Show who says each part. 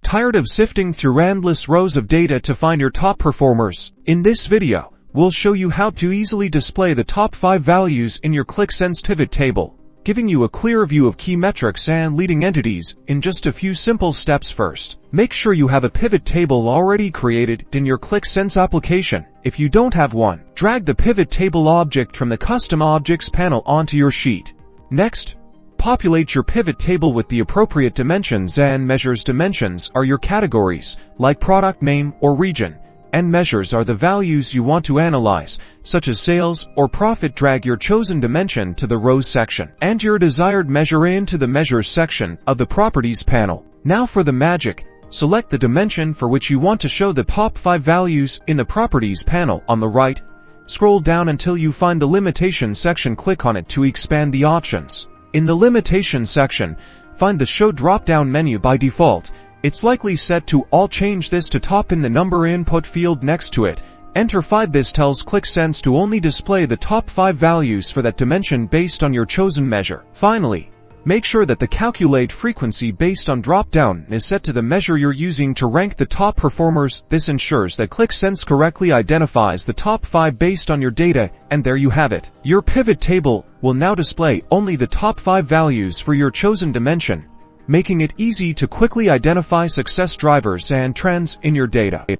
Speaker 1: Tired of sifting through endless rows of data to find your top performers? In this video, we'll show you how to easily display the top 5 values in your Qlik pivot table, giving you a clear view of key metrics and leading entities in just a few simple steps. First, make sure you have a pivot table already created in your Qlik application. If you don't have one, drag the pivot table object from the Custom Objects panel onto your sheet. Next, populate your pivot table with the appropriate dimensions and measures. Dimensions are your categories, like product name or region, and measures are the values you want to analyze, such as sales or profit. Drag your chosen dimension to the Rows section, and your desired measure into the Measures section of the Properties panel. Now for the magic, select the dimension for which you want to show the top 5 values in the Properties panel on the right. Scroll down until you find the Limitation section. Click on it to expand the options. In the Limitation section, find the Show drop-down menu. By default, it's likely set to All. Change this to Top in the number input field next to it. Enter 5. This tells Qlik to only display the top 5 values for that dimension based on your chosen measure. Finally, make sure that the Calculate Frequency based on drop-down is set to the measure you're using to rank the top performers. This ensures that Qlik correctly identifies the top 5 based on your data, and there you have it. Your pivot table will now display only the top 5 values for your chosen dimension, making it easy to quickly identify success drivers and trends in your data.